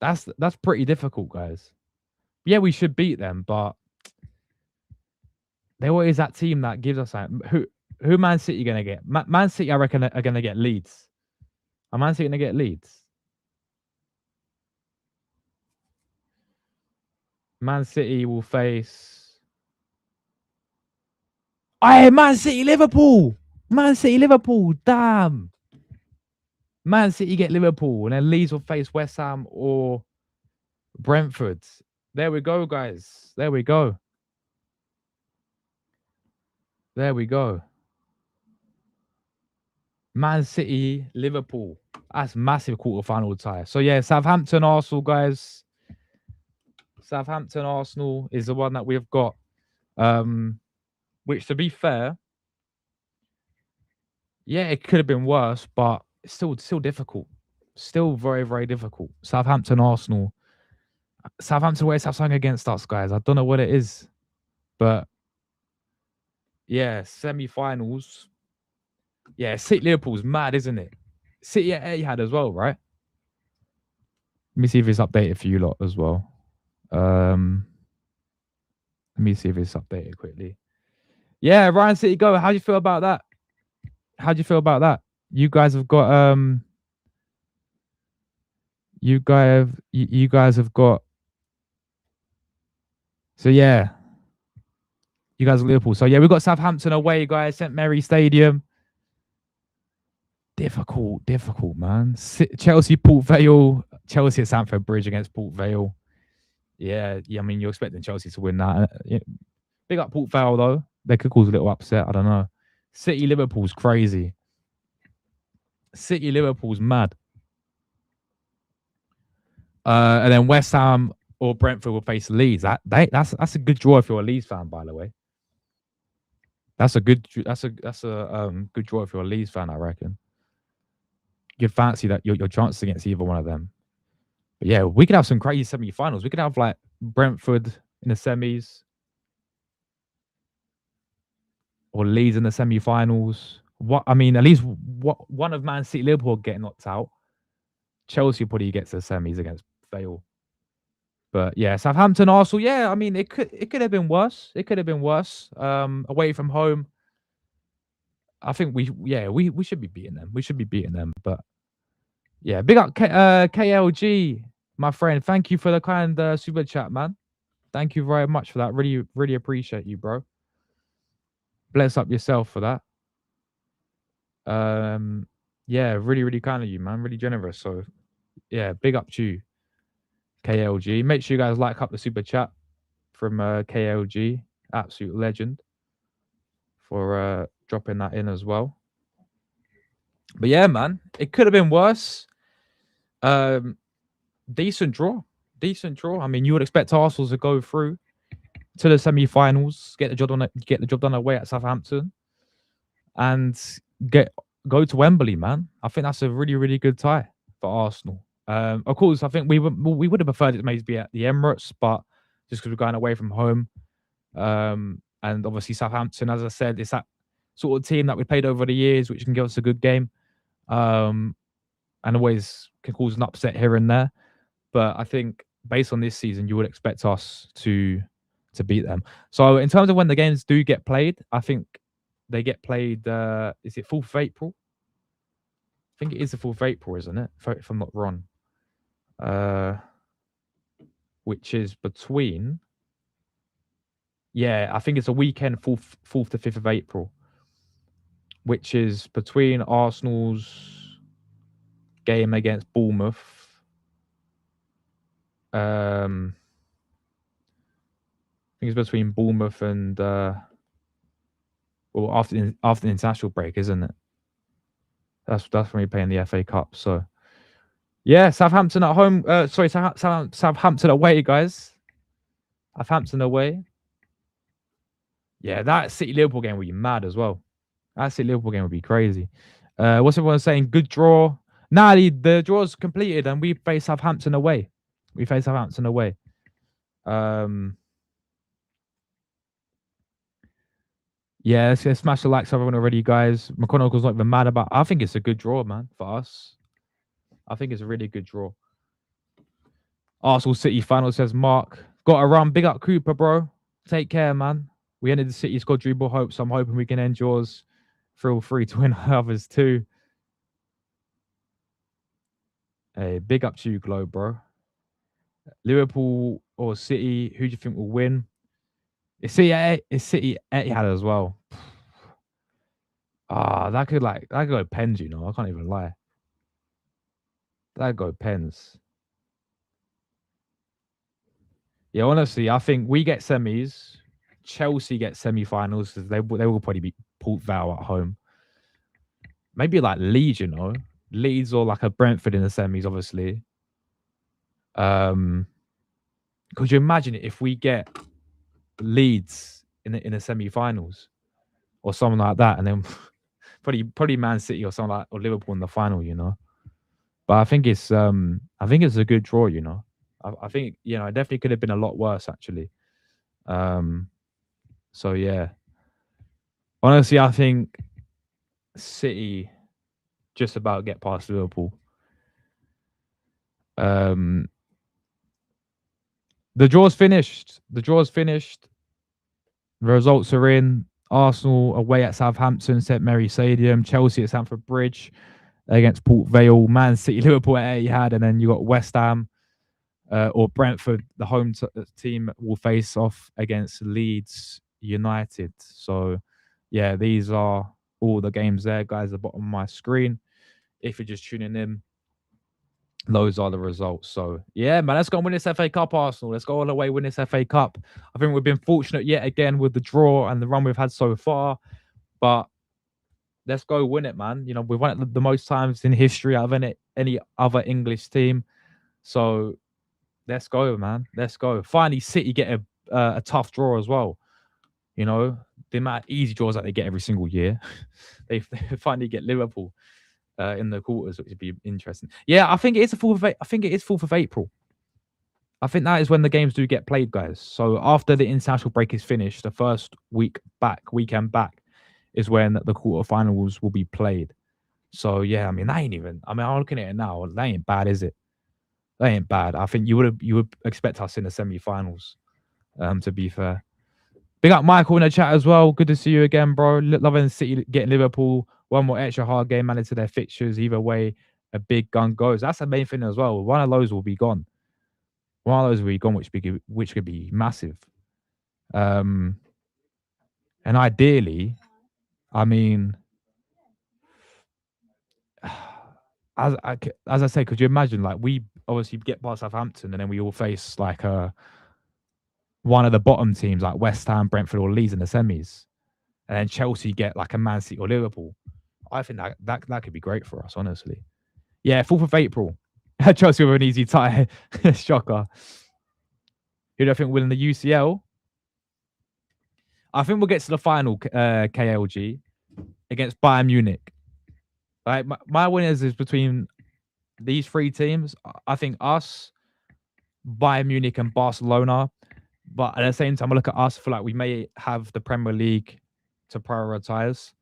That's pretty difficult, guys. Yeah, we should beat them, but there always that team that gives us that. Who Man City gonna get? Man City, I reckon, are gonna get Leeds. Are Man City gonna get Leeds? Man City will face. Hey, Man City, Liverpool. Man City, Liverpool. Damn. Man City get Liverpool, and then Leeds will face West Ham or Brentford. There we go, guys. There we go. There we go. Man City, Liverpool. That's massive quarterfinal tie. So yeah, Southampton, Arsenal, guys. Southampton, Arsenal is the one that we've got. which to be fair, yeah, it could have been worse, but it's still difficult. Still very, very difficult. Southampton, Arsenal. Southampton always have something against us, guys. I don't know what it is. But yeah, semi-finals. Yeah, City Liverpool's mad, isn't it? City at Etihad as well, right? Let me see if it's updated for you lot as well. Let me see if it's updated quickly. Yeah, Ryan City go. How do you feel about that? How do you feel about that? You guys have got you guys have got so yeah, you guys are Liverpool. So yeah, we've got Southampton away, guys, St Mary Stadium. Difficult, man. Chelsea, Port Vale, Chelsea at Stamford Bridge against Port Vale. Yeah, I mean, you're expecting Chelsea to win that. Big up Port Vale, though. They could cause a little upset. I don't know. City, Liverpool's crazy. City, Liverpool's mad. And then West Ham or Brentford will face Leeds. That's a good draw if you're a Leeds fan, by the way. That's a good good draw if you're a Leeds fan, I reckon. You'd fancy that your chances against either one of them. But yeah, we could have some crazy semi-finals. We could have like Brentford in the semis or Leeds in the semi-finals. What I mean, at least one of Man City, Liverpool getting knocked out. Chelsea probably gets the semis against Vale. But yeah, Southampton, Arsenal. Yeah, I mean, it could have been worse. It could have been worse. Away from home, I think we should be beating them. We should be beating them. But yeah, big up KLG, my friend. Thank you for the kind super chat, man. Thank you very much for that. Really, really appreciate you, bro. Bless up yourself for that. Yeah, really, really kind of you, man. Really generous. So yeah, big up to you, KLG. Make sure you guys like up the super chat from KLG, absolute legend, for dropping that in as well. But yeah, man, it could have been worse. Decent draw. I mean, you would expect Arsenal to go through to the semi-finals, get the job done away at Southampton, and go to Wembley, man. I think that's a really, really good tie for Arsenal. Of course, I think we would have preferred it maybe be at the Emirates, but just because we're going away from home, and obviously Southampton, as I said, it's that sort of team that we played over the years, which can give us a good game, and always can cause an upset here and there. But I think based on this season, you would expect us to beat them. So in terms of when the games do get played, I think they get played. Is it 4th of April? I think it is the 4th of April, isn't it? If I'm not wrong. Which is between. Yeah, I think it's a weekend, 4th to 5th of April, which is between Arsenal's game against Bournemouth. I think it's between Bournemouth and after the international break, isn't it? That's when we play in the FA Cup. So yeah, Southampton at home. Southampton away, guys. Southampton away. Yeah, that City Liverpool game would be mad as well. That City Liverpool game would be crazy. What's everyone saying? Good draw. Nah, the draw's completed and we face Southampton away. Yeah, let's smash the likes everyone already, guys. McConaughey's not even mad about. I think it's a good draw, man, for us. I think it's a really good draw. Arsenal City final, says Mark. Got to run. Big up Cooper, bro. Take care, man. We ended the City's quadruple hope, so I'm hoping we can end yours. Feel free to win others too. Hey, big up to you, Globe, bro. Liverpool or City, who do you think will win? It's City Etihad as well. That could go pens, you know. I can't even lie. That go pens. Yeah, honestly, I think we get semis. Chelsea get semi-finals because they will probably be Port Vale at home. Maybe like Leeds, you know, Leeds or like a Brentford in the semis, obviously. Could you imagine it if we get Leeds in the semi-finals? or something like that, and then probably Man City or something like or Liverpool in the final, you know. But I think it's a good draw, you know. I think it definitely could have been a lot worse actually. Um, so yeah, honestly, I think City just about get past Liverpool. Um, the draw's finished. The draw's finished. The results are in. Arsenal away at Southampton, St Mary's Stadium. Chelsea at Stamford Bridge against Port Vale. Man City, Liverpool at Etihad, and then you got West Ham or Brentford. The home team will face off against Leeds United. So, yeah, these are all the games there, guys. At the bottom of my screen. If you're just tuning in, those are the results. So yeah, man, let's go and win this FA Cup, Arsenal. Let's go all the way win this FA Cup. I think we've been fortunate yet again with the draw and the run we've had so far, but let's go win it, man. You know, we've won it the most times in history out of any other English team. So let's go, man. Let's go. Finally, City get a tough draw as well. You know, the amount of easy draws that they get every single year. they finally get Liverpool in the quarters, which would be interesting. Yeah, I think it is I think it is 4th of April. I think that is when the games do get played, guys. So after the international break is finished, the first weekend back, is when the quarterfinals will be played. So yeah, I mean that ain't even. I mean, I'm looking at it now. That ain't bad, is it? That ain't bad. I think you would expect us in the semi-finals. To be fair. Big up Michael in the chat as well. Good to see you again, bro. Loving City getting Liverpool. One more extra hard game added to their fixtures. Either way, a big gun goes. That's the main thing as well. One of those will be gone. One of those will be gone, which could be massive. And ideally, I mean, as I say, could you imagine? Like we obviously get past Southampton, and then we all face like one of the bottom teams, like West Ham, Brentford, or Leeds in the semis, and then Chelsea get like a Man City or Liverpool. I think that could be great for us, honestly. Yeah, 4th of April. Chelsea with an easy tie. Shocker. Who do I think will win the UCL? I think we'll get to the final, KLG, against Bayern Munich. Like my winners is between these three teams. I think us, Bayern Munich, and Barcelona. But at the same time, I look at us, I feel like we may have the Premier League to prioritize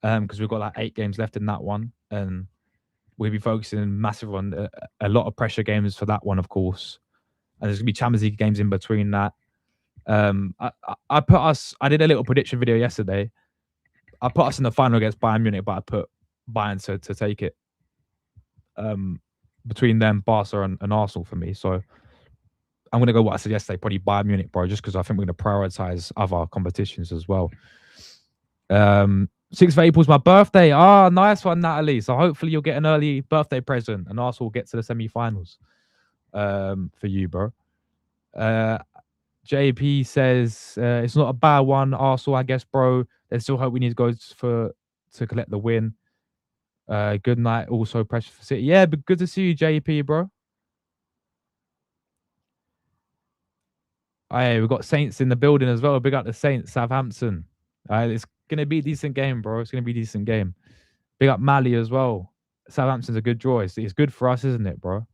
because we've got like 8 games left in that one. And we'll be focusing massive on a lot of pressure games for that one, of course. And there's going to be Champions League games in between that. I put us, I did a little prediction video yesterday. I put us in the final against Bayern Munich, but I put Bayern to take it. Between them, Barca and Arsenal for me. So I'm going to go what I said yesterday, probably Bayern Munich, bro, just because I think we're going to prioritize other competitions as well. 6th of April is my birthday. Ah, nice one, Natalie. So hopefully you'll get an early birthday present and Arsenal will get to the semi-finals for you, bro. JP says it's not a bad one, Arsenal, I guess, bro. There's still hope we need to go to collect the win. Good night. Also, pressure for City. Yeah, but good to see you, JP, bro. Hey, we've got Saints in the building as well. Big up the Saints, Southampton. It's gonna be a decent game, bro. It's gonna be a decent game. Big up Mali as well. Southampton's a good draw. It's good for us, isn't it, bro?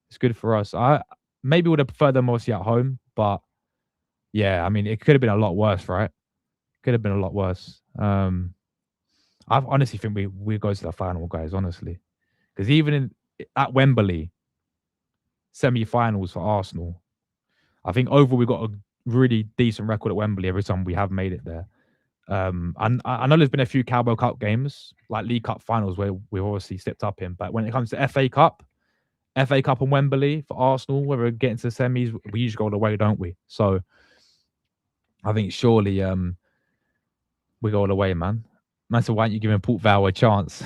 It's good for us. I maybe would have preferred them obviously at home, but yeah, I mean it could have been a lot worse, right? Could have been a lot worse. I honestly think we go to the final, guys. Honestly, because even at Wembley, semi-finals for Arsenal, I think overall we've got a really decent record at Wembley every time we have made it there. And I know there's been a few Carabao Cup games, like League Cup finals, where we've obviously stepped up in. But when it comes to FA Cup and Wembley for Arsenal, where we're getting to the semis, we usually go all the way, don't we? So I think surely we go all the way, man. Man said, why aren't you giving Port Vale a chance?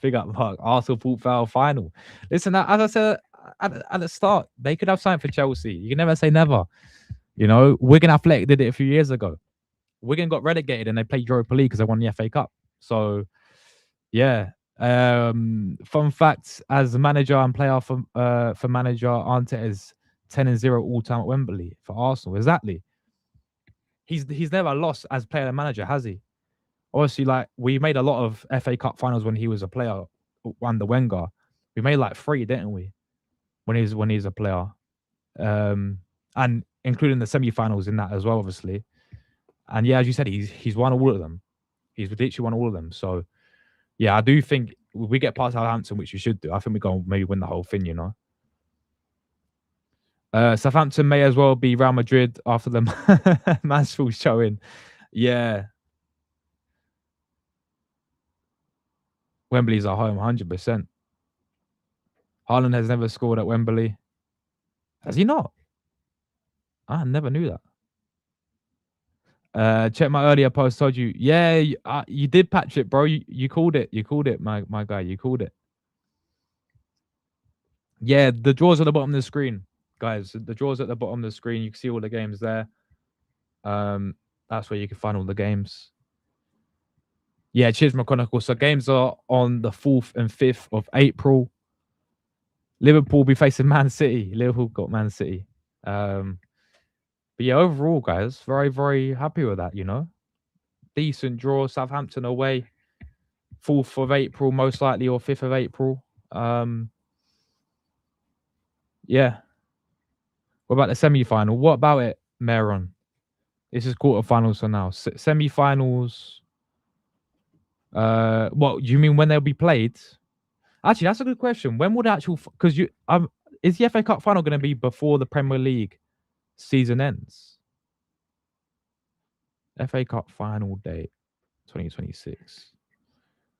Big up, Mark. Arsenal Port Vale final. Listen, as I said at the start, they could have something for Chelsea. You can never say never. You know, Wigan Athletic did it a few years ago. Wigan got relegated and they played Europa League because they won the FA Cup. So, yeah. Fun fact: as a manager and player for manager, Arteta is 10-0 all time at Wembley for Arsenal. Exactly. He's never lost as player and manager, has he? obviously, like we made a lot of FA Cup finals when he was a player under Wenger. We made like 3, didn't we? When he's a player, and including the semi-finals in that as well, obviously. And yeah, as you said, he's won all of them. He's literally won all of them. So yeah, I do think we get past Southampton, which we should do. I think we go maybe win the whole thing, you know. Southampton may as well be Real Madrid after the Mansfield showing. Yeah, Wembley's our home, 100%. Haaland has never scored at Wembley. Has he not? I never knew that. Check my earlier post. Told you. Yeah, you did, Patrick, bro. You called it. You called it, my guy. You called it. Yeah, the drawers at the bottom of the screen, guys. The drawers at the bottom of the screen. You can see all the games there. That's where you can find all the games. Yeah, cheers, McConaughey. So games are on the 4th and 5th of April. Liverpool will be facing Man City. Liverpool got Man City. But yeah, overall, guys, very, very happy with that, you know. Decent draw. Southampton away. 4th of April, most likely, or 5th of April. Yeah. What about the semi-final? What about it, Meron? This is quarterfinals for now. Semi-finals. What you mean when they'll be played? Actually, that's a good question. When would because is the FA Cup final going to be before the Premier League season ends? FA Cup final date 2026.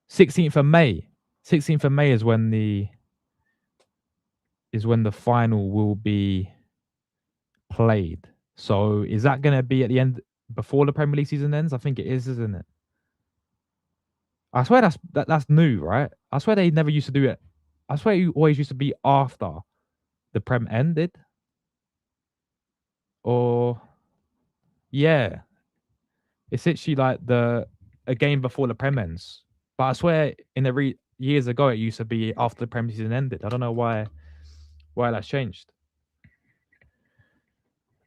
16th of May. 16th of May is when the final will be played. So is that going to be at the end before the Premier League season ends? I think it is, isn't it? I swear that's new, right? I swear they never used to do it. I swear you always used to be after the Prem ended. Or yeah. It's literally like a game before the Prem ends. But I swear in the years ago it used to be after the Prem season ended. I don't know why that's changed.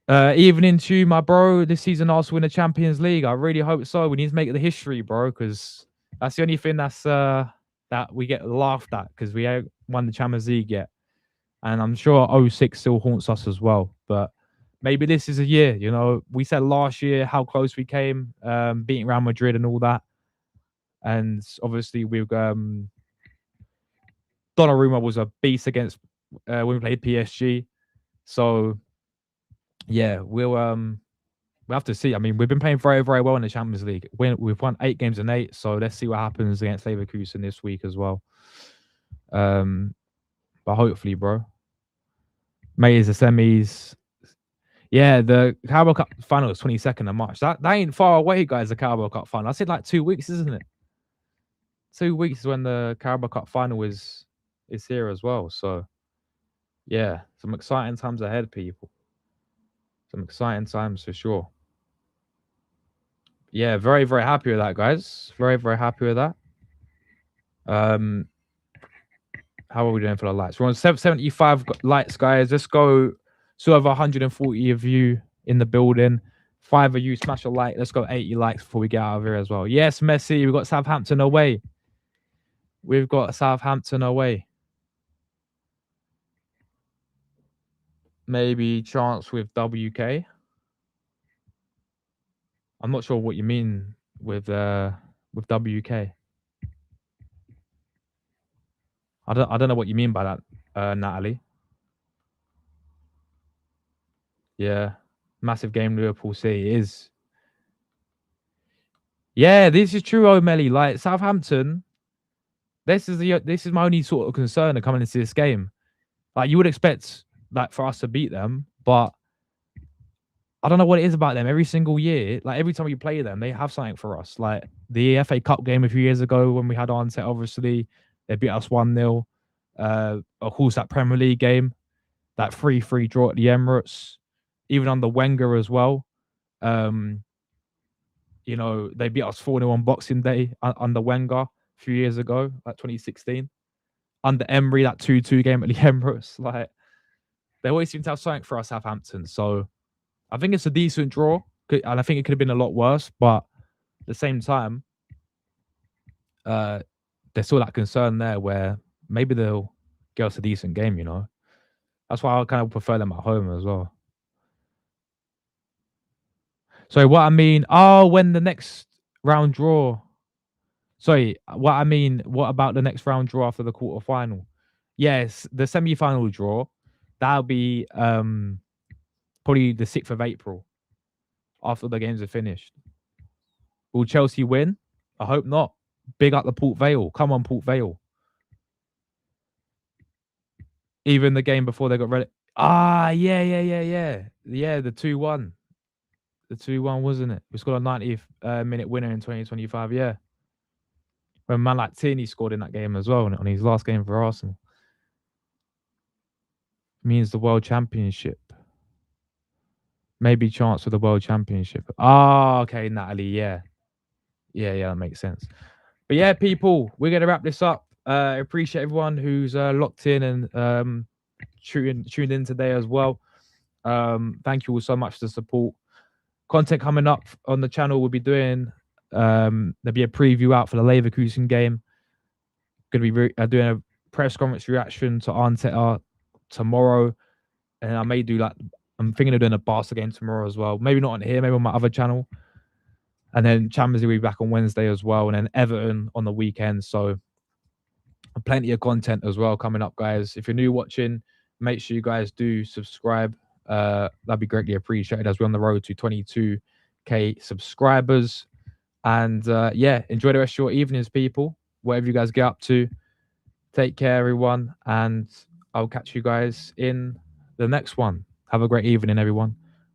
Evening to you, my bro. This season Arsenal win the Champions League. I really hope so. We need to make it the history, bro, because that's the only thing that's that we get laughed at because we haven't won the Champions League yet. And I'm sure 06 still haunts us as well. But maybe this is a year, you know. We said last year how close we came, beating Real Madrid and all that. And obviously we've Donnarumma was a beast against when we played PSG. So yeah, we'll have to see. I mean, we've been playing very, very well in the Champions League. We've won 8 games in 8, so let's see what happens against Leverkusen this week as well. But hopefully, bro. May is the semis. Yeah, the Carabao Cup final is 22nd of March. That ain't far away, guys. The Carabao Cup final. I said like 2 weeks, isn't it? 2 weeks is when the Carabao Cup final is here as well. So yeah, some exciting times ahead, people. Some exciting times for sure. Yeah, very, very happy with that, guys. Very, very happy with that. How are we doing for the likes? We're on 75 likes, guys. Let's go. So over 140 of you in the building. 5 of you smash a like. Let's go 80 likes before we get out of here as well. Yes, Messi. We've got Southampton away. We've got Southampton away. Maybe chance with WK. I'm not sure what you mean with WK. I don't know what you mean by that, Natalie. Yeah, massive game Liverpool City is. Yeah, this is true, O'Malley. Like Southampton, this is my only sort of concern of coming into this game. Like you would expect like for us to beat them, but I don't know what it is about them. Every single year, like every time we play them, they have something for us. Like the FA Cup game a few years ago when we had Arteta, obviously they beat us 1-0. Of course, that Premier League game, that 3-3 draw at the Emirates, even under Wenger as well. You know, they beat us 4-0 on Boxing Day under Wenger a few years ago, like 2016. Under Emery, that 2-2 game at the Emirates. Like, they always seem to have something for us, Southampton. So, I think it's a decent draw. And I think it could have been a lot worse. But at the same time, there's still that concern there where maybe they'll get us a decent game, you know. That's why I kind of prefer them at home as well. So what I mean, oh, when the next round draw. Sorry, what I mean, what about the next round draw after the quarter final? Yes, the semi-final draw. That'll be probably the 6th of April after the games are finished. Will Chelsea win? I hope not. Big up the Port Vale. Come on, Port Vale. Even the game before they got ready. Ah, yeah. The 2-1. The 2-1, wasn't it? We scored a 90th minute winner in 2025. Yeah, when man like Tierney scored in that game as well on his last game for Arsenal. Means the World Championship. Maybe chance for the World Championship. Ah, okay, Natalie. Yeah, that makes sense. But yeah, people, we're gonna wrap this up. I appreciate everyone who's locked in and tuned in today as well. Thank you all so much for the support. Content coming up on the channel. We'll be doing there'll be a preview out for the Leverkusen game. Gonna be doing a press conference reaction to Arteta tomorrow, and I may do like I'm thinking of doing a Barca game tomorrow as well. Maybe not on here, maybe on my other channel. And then Champions League will be back on Wednesday as well, and then Everton on the weekend. So plenty of content as well coming up, guys. If you're new watching, make sure you guys do subscribe. That'd be greatly appreciated as we're on the road to 22k subscribers. And yeah, enjoy the rest of your evenings, people. Whatever you guys get up to, take care, everyone, and I'll catch you guys in the next one. Have a great evening, everyone.